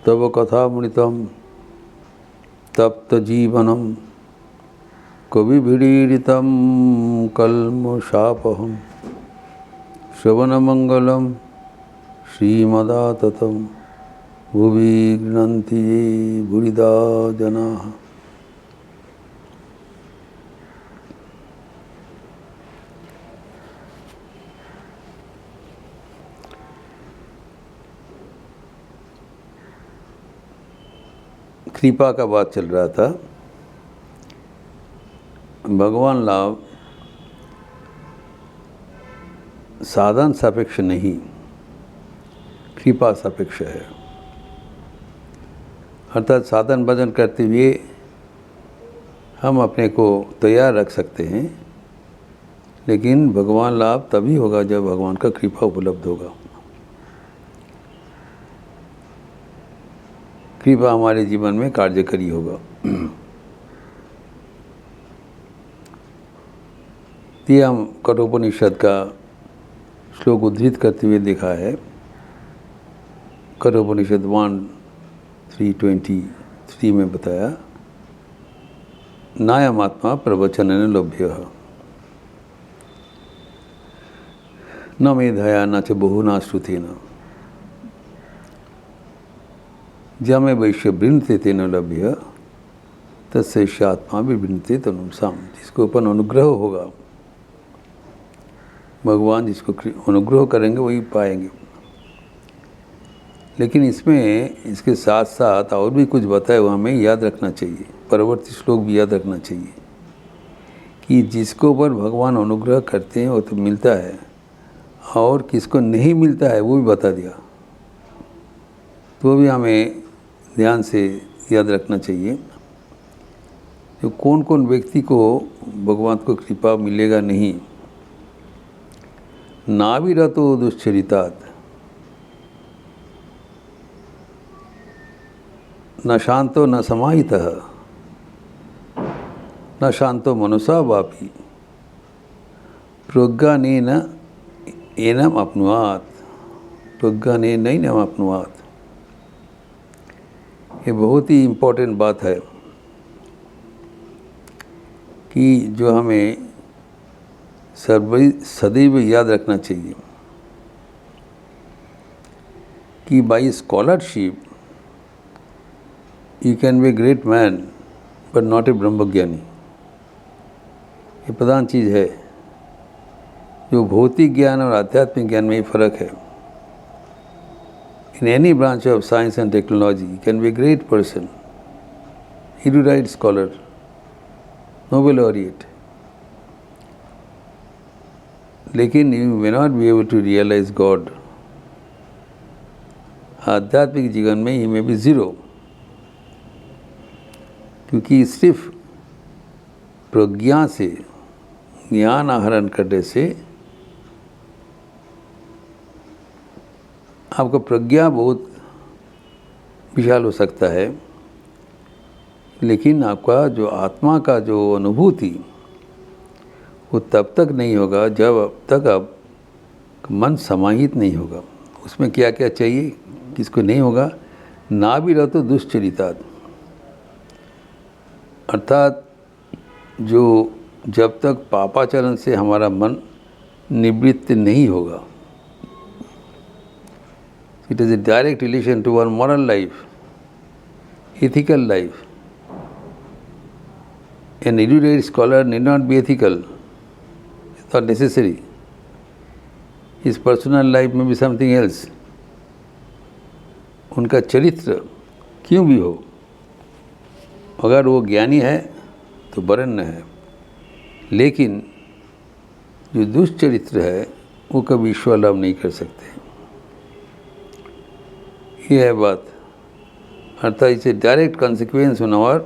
तव कथामृतं तप्तजीवनं कविभिरीडितं कल्मषापहं श्रवणमंगलं श्रीमदाततं भुवि गृह्णन्ति ये भूरिदा जनाः। कृपा का बात चल रहा था। भगवान लाभ साधन सापेक्ष नहीं, कृपा सापेक्ष है। अर्थात साधन भजन करते हुए हम अपने को तैयार रख सकते हैं, लेकिन भगवान लाभ तभी होगा जब भगवान का कृपा उपलब्ध होगा। कृपा हमारे जीवन में कार्यकरी होगा। ये हम कठोपनिषद का श्लोक उद्धृत करते हुए देखा है। कठोपनिषद 1:323 में बताया, नायमात्मा प्रवचनेन लभ्यः न मेधया न च बहुना श्रुतेन जमे वैश्य वृणते तेन लभ्य तस्य आत्मा भी वृणते तनुसाम। जिसको ऊपर अनुग्रह होगा, भगवान जिसको अनुग्रह करेंगे वही पाएंगे। लेकिन इसमें इसके साथ साथ और भी कुछ बताया हुआ हमें याद रखना चाहिए, परवर्ती श्लोक भी याद रखना चाहिए कि जिसको ऊपर भगवान अनुग्रह करते हैं वो तो मिलता है, और किसको नहीं मिलता है वो भी बता दिया। तो भी हमें ध्यान से याद रखना चाहिए। तो कौन कौन व्यक्ति को भगवान को कृपा मिलेगा नहीं। नाविरतो दुश्चरितात् न शांतो न समाहितः न शांतो मनुषा वापि प्रज्ञानेन एनम अपनुआत् प्रज्ञानेनैनम अपनुआत्। ये बहुत ही इम्पोर्टेंट बात है कि जो हमें सदैव याद रखना चाहिए कि by scholarship you can be great man but not a ब्रह्मज्ञानी। ये प्रधान चीज़ है। जो भौतिक ज्ञान और आध्यात्मिक ज्ञान में ही फर्क है। In any branch of science and technology, you can be a great person, erudite scholar, Nobel laureate. लेकिन you may not be able to realize God. आध्यात्मिक जीवन में you may be zero, क्योंकि सिर्फ प्रज्ञा से, ज्ञान आहरण करने से आपका प्रज्ञा बहुत विशाल हो सकता है, लेकिन आपका जो आत्मा का जो अनुभूति वो तब तक नहीं होगा जब तक आप मन समाहित नहीं होगा। उसमें क्या क्या चाहिए, किसको नहीं होगा। ना भी रहो तो दुश्चरितात्, अर्थात जो जब तक पापाचरण से हमारा मन निवृत्त नहीं होगा। It is a direct relation to our moral life, ethical life. An erudite scholar need not be ethical. It's not necessary. His personal life may be something else. उनका चरित्र क्यों भी हो, अगर वो ज्ञानी है तो वरेण्य है, लेकिन जो दुष्चरित्र है वो कभी ईश्वर लाभ नहीं कर सकते। ये है बात। अर्थात it's a direct consequence on our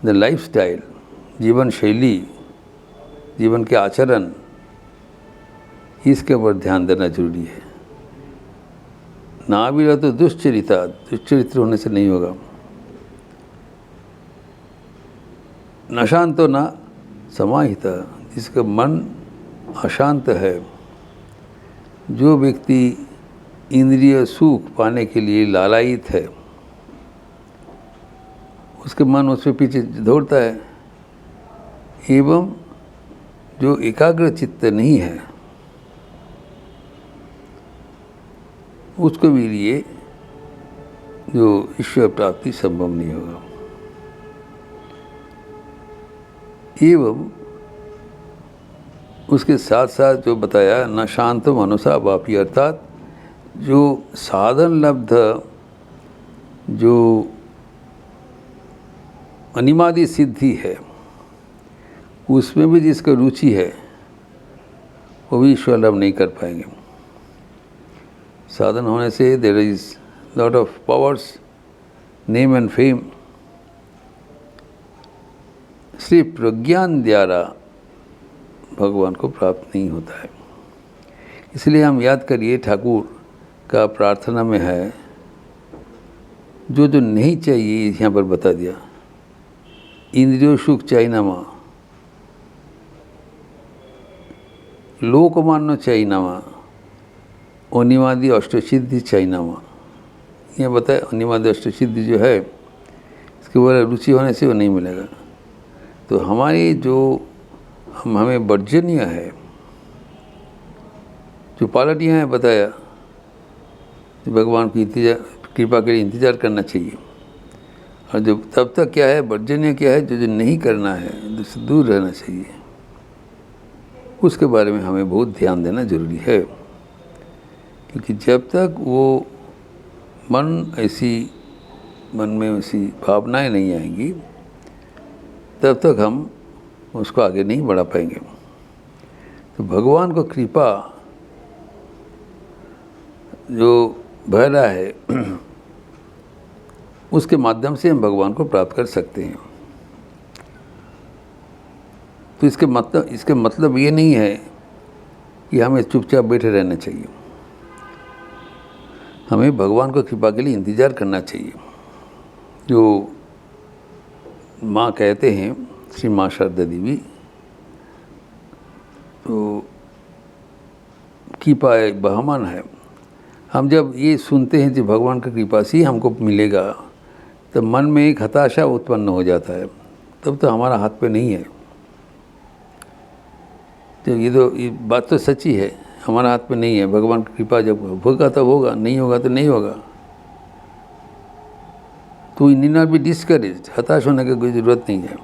the life style, जीवन शैली, जीवन के आचरण, इसके ऊपर ध्यान देना जरूरी है। ना भी रहा तो दुश्चरिता, दुश्चरित्र होने से नहीं होगा। न शांतो न समाहिता, जिसका मन अशांत है, जो व्यक्ति इंद्रिय सुख पाने के लिए लालायित है, उसके मन उसके पीछे दौड़ता है, एवं जो एकाग्र चित्त नहीं है उसको भी लिए जो ईश्वर प्राप्ति संभव नहीं होगा। एवं उसके साथ साथ जो बताया न शांत मनसा वापी, अर्थात जो साधन लब्ध जो अनिमादि सिद्धि है उसमें भी जिसका रुचि है वो भी ईश्वर लाभ नहीं कर पाएंगे। साधन होने से there is lot of powers, name and fame, सिर्फ प्रज्ञान द्वारा भगवान को प्राप्त नहीं होता है। इसलिए हम याद करिए ठाकुर का प्रार्थना में है जो जो नहीं चाहिए यहाँ पर बता दिया। इंद्रियो सुख चाहिनामा, लोकमान्य चाहिनामा, अनिमादि अष्टसिद्धि चाहिनामा। यह बताया अनिमादि अष्टसिद्धि जो है इसके बारे रुचि होने से वो नहीं मिलेगा। तो हमारी जो हमें वर्जनीय है, जो पालटियाँ हैं बताया, तो भगवान की कृपा के लिए इंतज़ार करना चाहिए। और जो तब तक क्या है वर्जनीय क्या है, जो जो नहीं करना है उससे दूर रहना चाहिए, उसके बारे में हमें बहुत ध्यान देना जरूरी है। क्योंकि जब तक वो मन में ऐसी भावनाएं नहीं आएंगी तब तक हम उसको आगे नहीं बढ़ा पाएंगे। तो भगवान को कृपा जो बह रहा है उसके माध्यम से हम भगवान को प्राप्त कर सकते हैं। तो इसके मतलब ये नहीं है कि हमें चुपचाप बैठे रहना चाहिए। हमें भगवान को कृपा के लिए इंतज़ार करना चाहिए। जो माँ कहते हैं श्री माँ शारदा देवी, तो कृपा बहमान है। हम जब ये सुनते हैं कि भगवान का कृपा से ही हमको मिलेगा तो मन में एक हताशा उत्पन्न हो जाता है, तब तो हमारा हाथ पे नहीं है। तो ये बात तो सच्ची है, हमारा हाथ पे नहीं है। भगवान की कृपा जब होगा तब होगा, नहीं होगा तो नहीं होगा। तो इन नॉट बी डिस्करेज्ड, हताश होने की कोई ज़रूरत नहीं है।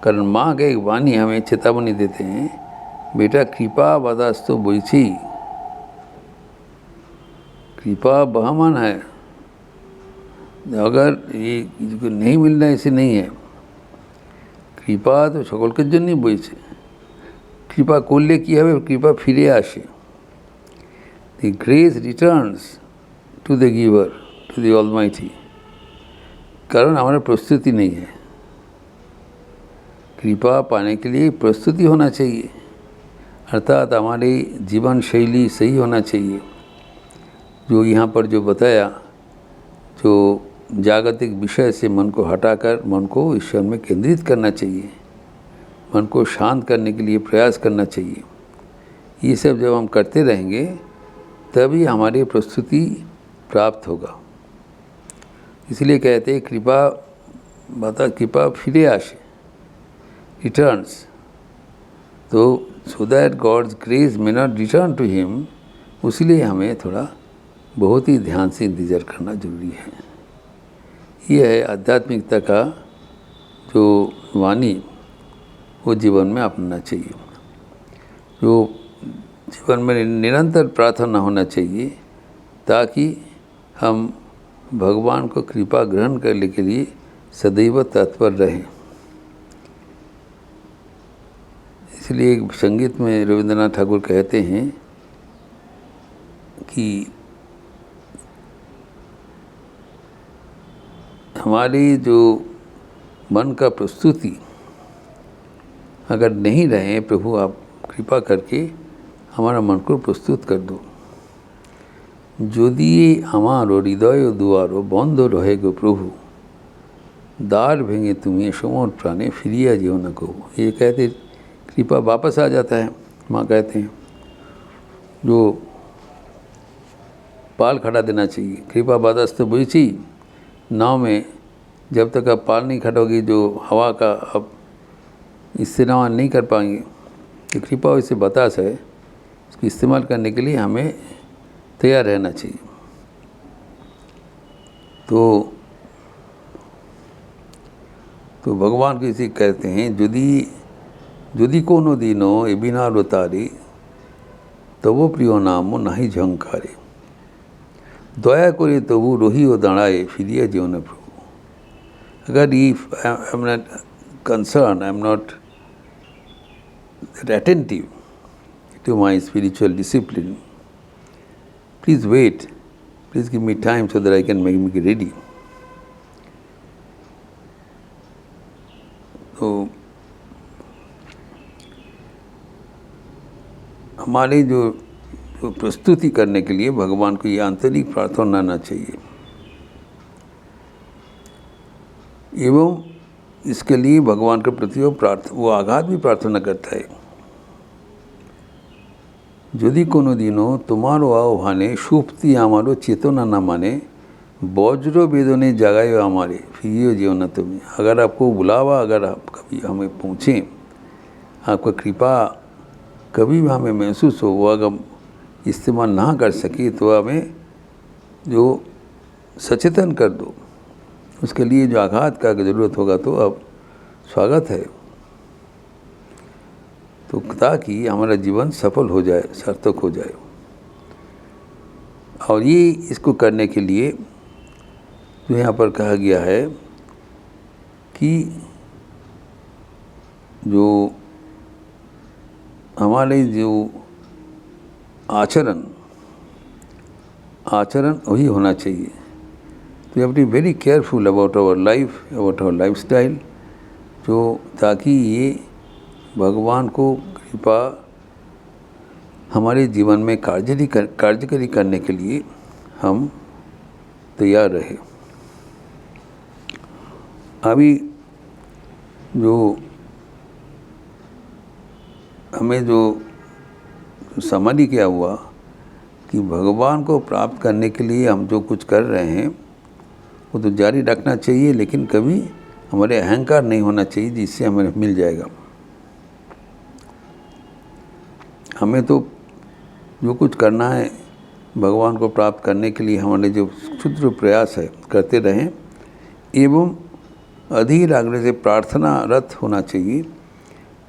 कारण माँ के एक वाणी हमें चेतावनी देते हैं, बेटा कृपा बदास्तु बोईछी, कृपा बहमान है। अगर ये नहीं मिलना ऐसे नहीं है, कृपा तो सकलके जन्य बोईछे, कृपा करले कि हबे, कृपा फिरे आसे। The grace returns to the giver, to the Almighty। कारण हमारा प्रस्तुति नहीं है। कृपा पाने के लिए प्रस्तुति होना चाहिए, अर्थात हमारी जीवन शैली सही होना चाहिए। जो यहाँ पर जो बताया, जो जागतिक विषय से मन को हटाकर मन को ईश्वर में केंद्रित करना चाहिए, मन को शांत करने के लिए प्रयास करना चाहिए। ये सब जब हम करते रहेंगे तभी हमारी प्रस्तुति प्राप्त होगा। इसलिए कहते हैं कृपा फिरे आशे, रिटर्न्स। तो so that God's grace may not return to him, उसलिए हमें थोड़ा बहुत ही ध्यान से इंतज़ार करना जरूरी है। यह है आध्यात्मिकता का जो वाणी, वो जीवन में अपनाना चाहिए। जो जीवन में निरंतर प्रार्थना होना चाहिए ताकि हम भगवान को कृपा ग्रहण करने के लिए सदैव तत्पर रहें। इसलिए एक संगीत में रविंद्रनाथ ठाकुर कहते हैं कि हमारी जो मन का प्रस्तुति अगर नहीं रहे, प्रभु आप कृपा करके हमारा मन को प्रस्तुत कर दो। यदि हमारो हृदय दुआरो बंद रहे गो प्रभु, द्वार भेंगे तुम्हें समोर प्राणे फिरिया जियो न कहो। ये कहते कृपा वापस आ जाता है। माँ कहते हैं जो पाल खड़ा देना चाहिए। कृपा बादस्त बुझी, नाव में जब तक आप पाल नहीं खड़ोगी, जो हवा का आप इस्तेमाल नहीं कर पाएंगे, तो कृपा वैसे बतास है, इसको इस्तेमाल करने के लिए हमें तैयार रहना चाहिए। तो भगवान किसी कहते हैं, যদি কোনো দিনও এ বিনালো তারে তবু প্রিয় নাম নাহি ঝঙ্কারে, দয়া করে তবু রহিও দাঁড়ায় ফিরিয়ে যেও না প্রভু। अगर if I am not concerned, I am not attentive to my spiritual discipline, please wait, please give me time so that I can make me ready. तो हमारे जो प्रस्तुति करने के लिए भगवान को ये आंतरिक प्रार्थना होना चाहिए, एवं इसके लिए भगवान के प्रति वो आघात भी प्रार्थना करता है। যদি কোনো দিনও তোমারও আহ্বানে সুপ্তি আমারও চেতনা না माने, वज्र वेदने जगायो हमारे फिरियो जियो न तुम्हें। अगर आपको बुलावा, अगर आप कभी हमें पहुँचें, आपका कृपा कभी भी हमें महसूस हो, वो अगर इस्तेमाल ना कर सके तो हमें जो सचेतन कर दो। उसके लिए जो आघात का ज़रूरत होगा तो अब स्वागत है, तो ताकि हमारा जीवन सफल हो जाए, सार्थक हो जाए। और ये इसको करने के लिए जो यहाँ पर कहा गया है कि जो हमारे जो आचरण वही होना चाहिए। तो you have to be very careful about our life, about our lifestyle, जो ताकि ये भगवान को कृपा हमारे जीवन में कार्यकरी करने के लिए हम तैयार रहे। अभी जो हमें जो समझ क्या हुआ कि भगवान को प्राप्त करने के लिए हम जो कुछ कर रहे हैं वो तो जारी रखना चाहिए, लेकिन कभी हमारे अहंकार नहीं होना चाहिए जिससे हमें मिल जाएगा। हमें तो जो कुछ करना है भगवान को प्राप्त करने के लिए हमारे जो क्षुद्र प्रयास है करते रहें, एवं अधीर आग्रह से प्रार्थनारत होना चाहिए,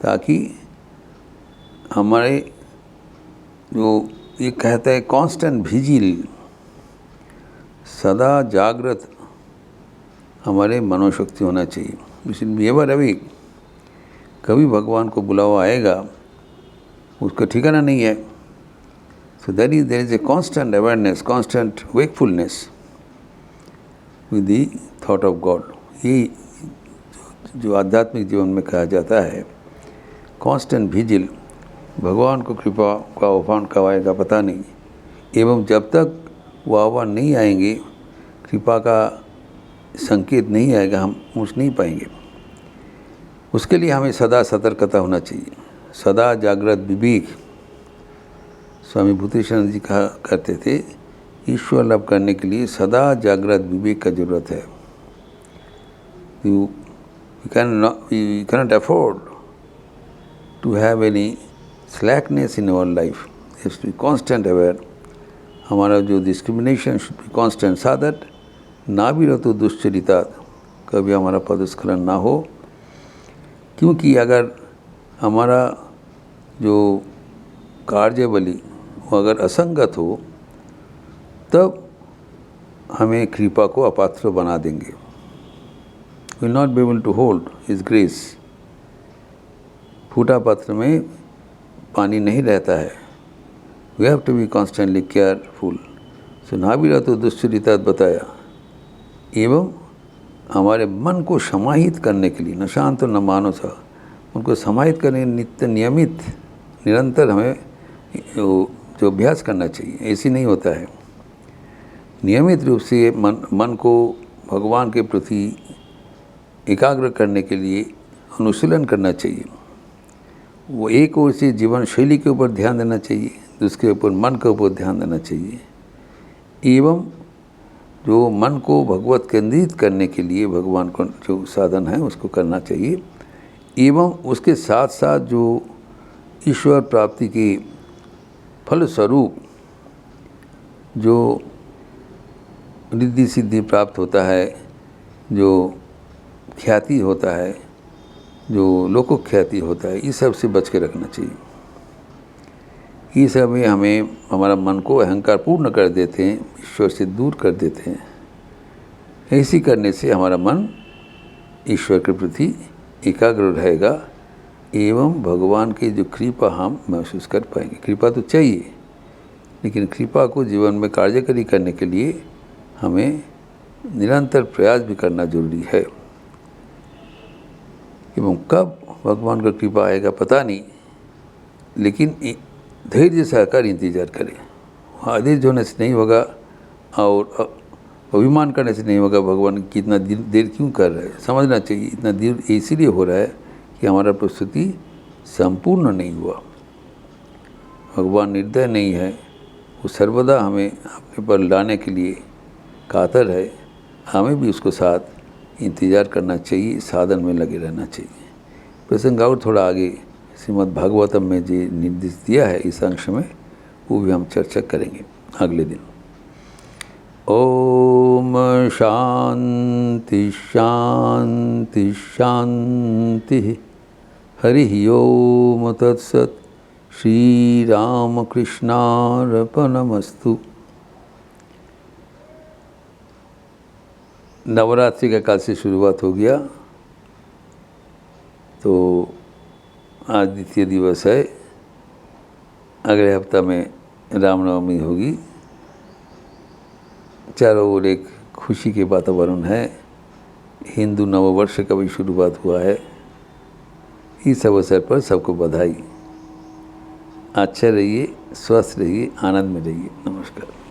ताकि हमारे जो ये कहता है कांस्टेंट विजिल, सदा जागृत हमारे मनोशक्ति होना चाहिए। We should be ever awake. कभी भगवान को बुलावा आएगा उसका ठिकाना नहीं है। So there is a constant awareness, constant wakefulness with the thought of God. ये जो आध्यात्मिक जीवन में कहा जाता है कांस्टेंट विजिल। भगवान को कृपा का आह्वान कब आएगा पता नहीं, एवं जब तक वो आह्वान नहीं आएंगे, कृपा का संकेत नहीं आएगा, हम पहुँच नहीं पाएंगे। उसके लिए हमें सदा सतर्कता होना चाहिए, सदा जागृत विवेक। स्वामी भूतेश्वर जी कहा करते थे, ईश्वर लाभ करने के लिए सदा जागृत विवेक का जरूरत है। You cannot afford to have any slackness in our life. It has to be constant aware. हमारा जो डिस्क्रिमिनेशन शुड बी कांस्टेंट, सा दैट ना भी रहो तो दुश्चरिता, कभी हमारा पदस्खलन ना हो। क्योंकि अगर हमारा जो कार्यबली वो अगर असंगत हो, तब हमें कृपा को अपात्र बना देंगे। Will not be able to hold his grace. फूटा पात्र में पानी नहीं रहता है। We have to be constantly careful. सो ना भी रहा तो दुश्चरिता बताया, एवं हमारे मन को समाहित करने के लिए, न शांत न मानसा, उनको समाहित करने नित्य नियमित निरंतर हमें जो अभ्यास करना चाहिए। ऐसी नहीं होता है। नियमित रूप से मन को भगवान के प्रति एकाग्र करने के लिए अनुशीलन करना चाहिए। वो एक ओर से जीवन शैली के ऊपर ध्यान देना चाहिए, दूसरे ऊपर मन के ऊपर ध्यान देना चाहिए, एवं जो मन को भगवत केंद्रित करने के लिए भगवान को जो साधन है उसको करना चाहिए, एवं उसके साथ साथ जो ईश्वर प्राप्ति के फलस्वरूप जो रिद्धि सिद्धि प्राप्त होता है, जो ख्याति होता है, जो लोको ख्याति होता है, इस सब से बच के रखना चाहिए। ये सब में हमें हमारा मन को अहंकार पूर्ण कर देते हैं, ईश्वर से दूर कर देते हैं। ऐसी करने से हमारा मन ईश्वर के प्रति एकाग्र रहेगा एवं भगवान की जो कृपा हम महसूस कर पाएंगे। कृपा तो चाहिए, लेकिन कृपा को जीवन में कार्यकरी करने के लिए हमें निरंतर प्रयास भी करना जरूरी है। एवं कब भगवान का कृपा आएगा पता नहीं, लेकिन धैर्य सहकर इंतजार करें। आदेश होने से नहीं होगा और अभिमान करने से नहीं होगा। भगवान कितना देर क्यों कर रहे हैं समझना चाहिए। इतना देर इसीलिए हो रहा है कि हमारा प्रस्तुति संपूर्ण नहीं हुआ। भगवान निर्दय नहीं है, वो सर्वदा हमें अपने पर लाने के लिए कातर है। हमें भी उसको साथ इंतज़ार करना चाहिए, साधन में लगे रहना चाहिए। प्रसंग और थोड़ा आगे श्रीमद् भागवतम में जो निर्देश दिया है इस अंश में, वो भी हम चर्चा करेंगे अगले दिन। ओम शांति शांति शांति। हरि ओम तत्सत। श्री राम कृष्णार्पणमस्तु। नवरात्रि का काल से शुरुआत हो गया, तो आज द्वितीय दिवस है। अगले हफ्ता में रामनवमी होगी। चारों ओर एक खुशी के वातावरण है। हिंदू नववर्ष का भी शुरुआत हुआ है। इस अवसर पर सबको बधाई। अच्छा रहिए, स्वस्थ रहिए, आनंद में रहिए। नमस्कार।